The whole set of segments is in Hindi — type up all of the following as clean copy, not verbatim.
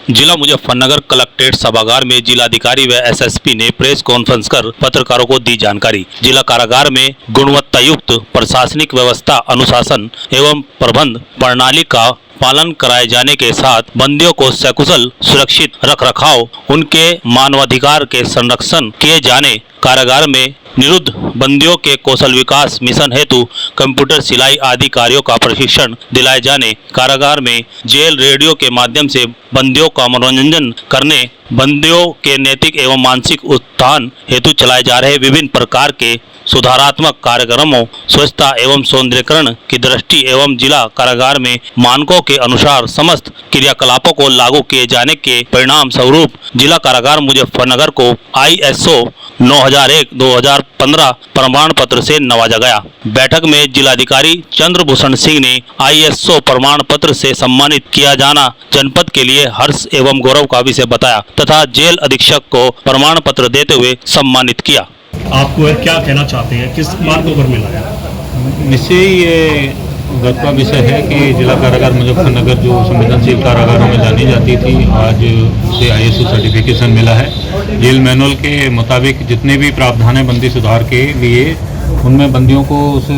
जिला मुजफ्फरनगर कलेक्ट्रेट सभागार में जिलाधिकारी व एसएसपी ने प्रेस कॉन्फ्रेंस कर पत्रकारों को दी जानकारी। जिला कारागार में गुणवत्तायुक्त प्रशासनिक व्यवस्था, अनुशासन एवं प्रबंध प्रणाली का पालन कराए जाने के साथ बंदियों को सकुशल सुरक्षित रखरखाव, उनके मानवाधिकार के संरक्षण किए जाने, कारागार में निरुद्ध बंदियों के कौशल विकास मिशन हेतु कंप्यूटर सिलाई आदि कार्यों का प्रशिक्षण दिलाए जाने, कारागार में जेल रेडियो के माध्यम से बंदियों का मनोरंजन करने, बंदियों के नैतिक एवं मानसिक उत्थान हेतु चलाए जा रहे विभिन्न प्रकार के सुधारात्मक कार्यक्रमों, स्वच्छता एवं सौंदर्यीकरण की दृष्टि एवं जिला कारागार में मानकों के अनुसार समस्त क्रियाकलापों को लागू किए जाने के परिणाम स्वरूप जिला कारागार मुजफ्फरनगर को ISO 9001-2015 प्रमाण पत्र से नवाजा गया। बैठक में जिलाधिकारी चंद्रभूषण सिंह ने ISO प्रमाण पत्र से सम्मानित किया जाना जनपद के लिए हर्ष एवं गौरव का विषय बताया तथा जेल अधीक्षक को प्रमाण पत्र देते हुए सम्मानित किया। आपको क्या कहना चाहते हैं, किस मार्गों पर मिला है? निश्चय ये गर्व का विषय है कि जिला कारागार मुजफ्फरनगर जो संवेदनशील कारागारों में जानी जाती थी, आज उसे ISO सर्टिफिकेशन मिला है। जेल मैनुअल के मुताबिक जितने भी प्रावधान हैं बंदी सुधार के लिए, उनमें बंदियों को उस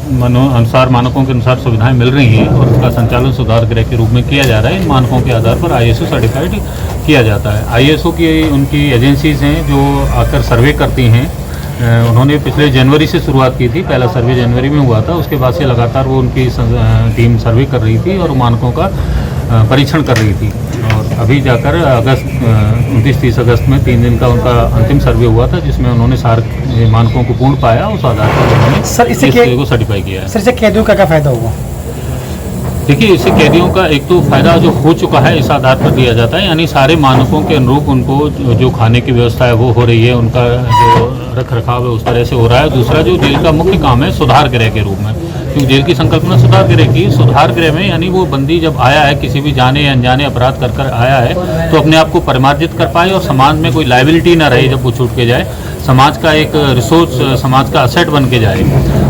अनुसार मानकों के अनुसार सुविधाएं मिल रही हैं और उसका संचालन सुधार गृह के रूप में किया जा रहा है। इन मानकों के आधार पर ISO सर्टिफाइड किया जाता है। ISO की उनकी एजेंसीज हैं जो आकर सर्वे करती हैं। उन्होंने पिछले जनवरी से शुरुआत की थी, पहला सर्वे जनवरी में हुआ था। उसके बाद से लगातार वो उनकी टीम सर्वे कर रही थी और मानकों का परीक्षण कर रही थी और अभी जाकर 29-30 अगस्त में 3 दिन का उनका अंतिम सर्वे हुआ था, जिसमें उन्होंने सारे मानकों को पूर्ण पाया। उस आधार पर उन्होंने सर को सर्टिफाई किया है। सर, इससे कैदियों का क्या फायदा होगा? देखिए, इससे कैदियों का एक तो फायदा जो हो चुका है इस आधार पर दिया जाता है, यानी सारे मानकों के अनुरूप उनको जो खाने की व्यवस्था है वो हो रही है, उनका जो रख रखाव है उस तरह से हो रहा है। दूसरा जो जेल का मुख्य काम है सुधार गृह के रूप में, क्योंकि जेल की संकल्पना सुधार गृह की। सुधार गृह में यानी वो बंदी जब आया है, किसी भी जाने या अनजाने अपराध कर आया है, तो अपने आप को परिमार्जित कर पाए और समाज में कोई लायबिलिटी ना रहे। जब वो छूट के जाए, समाज का एक रिसोर्स, समाज का असेट बन के जाए,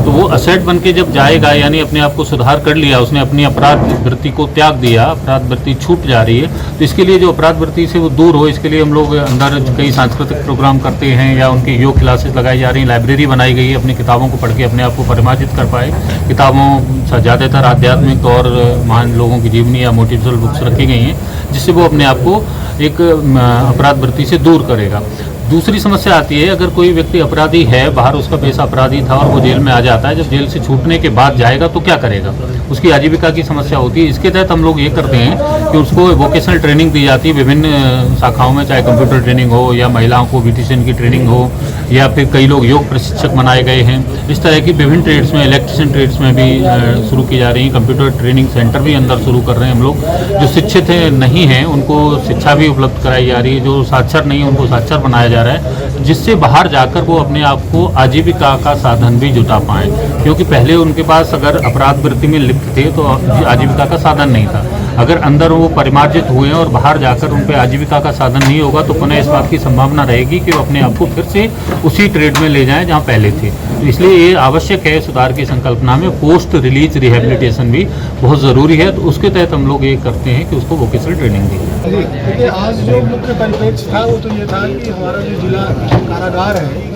तो वो असेट बन के जब जाएगा, यानी अपने आप को सुधार कर लिया, उसने अपनी अपराध वृत्ति को त्याग दिया, अपराध वृत्ति छूट जा रही है, तो इसके लिए जो अपराध वृत्ति से वो दूर हो, इसके लिए हम लोग अंदर कई सांस्कृतिक प्रोग्राम करते हैं या उनकी योग क्लासेस लगाई जा रही हैं, लाइब्रेरी बनाई गई है, अपनी किताबों को पढ़ के अपने आप को परिमार्जित कर पाए। किताबों ज़्यादातर आध्यात्मिक और महान लोगों की जीवनी या मोटिवेशनल बुक्स रखी गई हैं, जिससे वो अपने आप को एक अपराध वृत्ति से दूर करेगा। दूसरी समस्या आती है, अगर कोई व्यक्ति अपराधी है, बाहर उसका पेशा अपराधी था और वो जेल में आ जाता है, जब जेल से छूटने के बाद जाएगा तो क्या करेगा, उसकी आजीविका की समस्या होती है। इसके तहत हम लोग ये करते हैं कि उसको वोकेशनल ट्रेनिंग दी जाती है विभिन्न शाखाओं में, चाहे कंप्यूटर ट्रेनिंग हो या महिलाओं को ब्यूटिशियन की ट्रेनिंग हो या फिर कई लोग योग प्रशिक्षक बनाए गए हैं। इस तरह की विभिन्न ट्रेड्स में, इलेक्ट्रिशियन ट्रेड्स में भी शुरू की जा रही है। कंप्यूटर ट्रेनिंग सेंटर भी अंदर शुरू कर रहे हैं हम लोग। जो शिक्षित नहीं हैं उनको शिक्षा भी उपलब्ध कराई जा रही है, जो साक्षर नहीं है उनको साक्षर बनाया जा रहा है, जिससे बाहर जाकर वो अपने आप को आजीविका का साधन भी जुटा पाएँ। क्योंकि पहले उनके पास अगर अपराध वृत्ति में लिप्त थे तो आजीविका का साधन नहीं था। अगर अंदर वो परिमार्जित हुए और बाहर जाकर उन पर आजीविका का साधन नहीं होगा तो पुनः इस बात की संभावना रहेगी कि वो अपने आप को फिर से उसी ट्रेड में ले जाएं जहां पहले थे। तो इसलिए ये आवश्यक है, सुधार की संकल्पना में पोस्ट रिलीज रिहेबिलिटेशन भी बहुत ज़रूरी है। तो उसके तहत हम लोग ये करते हैं कि उसको वोकेशनल ट्रेनिंग दी। देखिए, आज जो मुख्य परिप्रेक्ष्य था वो तो ये था कि हमारा जो जिला कारागार है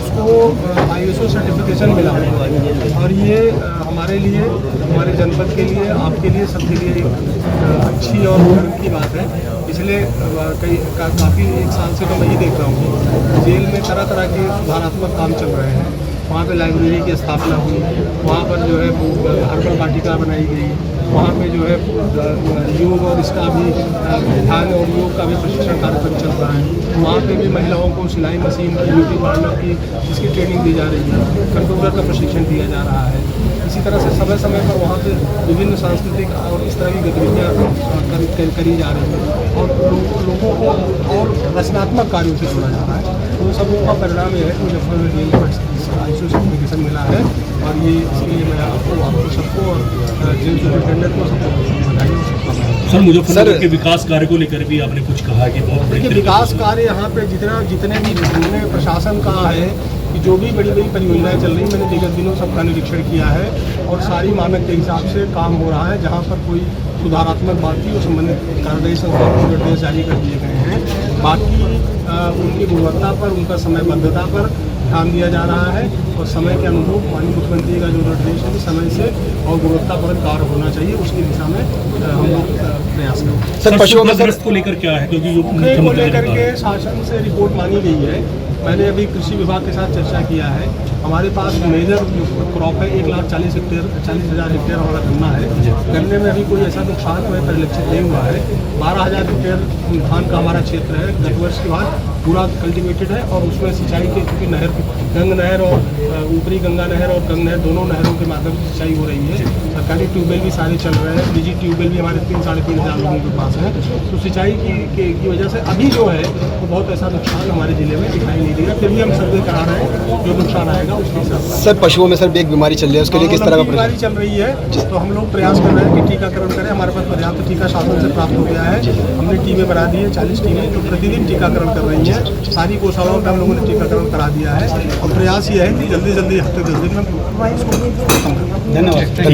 उसको ISO सर्टिफिकेशन मिला और ये हमारे लिए, हमारे जनपद के लिए, आपके लिए, सबके लिए एक अच्छी और गर्व की बात है। पिछले काफ़ी 1 साल से तो मैं ये देख रहा हूँ जेल में तरह तरह के सुधारात्मक काम चल रहे हैं। वहाँ पे लाइब्रेरी की स्थापना हुई, वहाँ पर जो है हर्बल वाटिका बनाई गई, वहाँ पे जो है योग और इसका भी ध्यान और योग का भी प्रशिक्षण कार्यक्रम चल रहा है। वहाँ पे भी महिलाओं को सिलाई मशीन की, ब्यूटी पार्लर की, जिसकी ट्रेनिंग दी जा रही है, कंप्यूटर का प्रशिक्षण दिया जा रहा है। इसी तरह से समय समय पर वहाँ पे विभिन्न सांस्कृतिक और इस तरह की गतिविधियाँ करी जा रही हैं और लोगों को और रचनात्मक कार्यों से जोड़ा जा रहा है। तो सब का परिणाम ये है कि मुजफ्फरनगर जेल में ISO सर्टिफिकेशन मिला है और ये इसके लिए मैं आपको सबको और जेल सुपरिटेंडेंट को सबको बधाई। सर, मुजफ्फरनगर के विकास कार्य को लेकर भी आपने कुछ कहा कि बहुत देखिए, विकास कार्य यहाँ पे जितने भी प्रशासन का है कि जो भी बड़ी बड़ी परियोजनाएं चल रही, मैंने विगत दिनों सबका निरीक्षण किया है और सारी मानक के हिसाब से काम हो रहा है। जहाँ पर कोई सुधारात्मक बात थी, उस संबंधित कार्यदायी संस्थाओं को निर्देश जारी कर दिए गए हैं। बाकी उनकी गुणवत्ता पर, उनका समयबद्धता पर ध्यान दिया जा रहा है और समय के अनुरूप माननीय मुख्यमंत्री का जो निर्देश है कि समय से और गुणवत्तापूर्ण कार्य होना चाहिए, उसकी दिशा में हम लोग प्रयास करेंगे। सर पशुओं को लेकर क्या है, क्योंकि जो को मुख्यमंत्री लेकर ने के कहा। शासन से रिपोर्ट मांगी गई है। मैंने अभी कृषि विभाग के साथ चर्चा किया है। हमारे पास मेजर जो क्रॉप है 1,40,000 हेक्टेयर हमारा गन्ना है। गन्ने में अभी कोई ऐसा नुकसान हमें परिलक्षित नहीं हुआ है। 12,000 हेक्टेयर धान का हमारा क्षेत्र है। गत वर्ष के बाद पूरा कल्टिवेटेड है और उसमें सिंचाई के, क्योंकि नहर, गंग नहर और ऊपरी गंगा नहर और गंग नहर, दोनों नहरों के माध्यम से सिंचाई हो रही है। सरकारी ट्यूबवेल भी सारे चल रहे हैं। निजी ट्यूबवेल भी हमारे 3-3,500 लोगों के पास है। तो सिंचाई की वजह से अभी जो है वो बहुत ऐसा नुकसान हमारे जिले में दिखाई नहीं देगा। फिर भी हम सर्वे करा रहे हैं, जो नुकसान आएगा उसके हिसाब से। सर पशुओं में सर एक बीमारी चल रही है, उसके लिए किस तरह का बीमारी चल रही है, तो हम लोग प्रयास कर रहे हैं कि टीकाकरण करें। हमारे पास पर्याप्त टीका शासन से प्राप्त हो गया है। हमने टीमें बना दी है, 40 टीमें जो प्रतिदिन टीकाकरण कर रही हैं। सारी गौशालाओं का हम लोगों ने टीकाकरण करा दिया है और प्रयास ये है कि जल्दी जल्दी हफ्ते 10 दिन में इसको खत्म करें। धन्यवाद।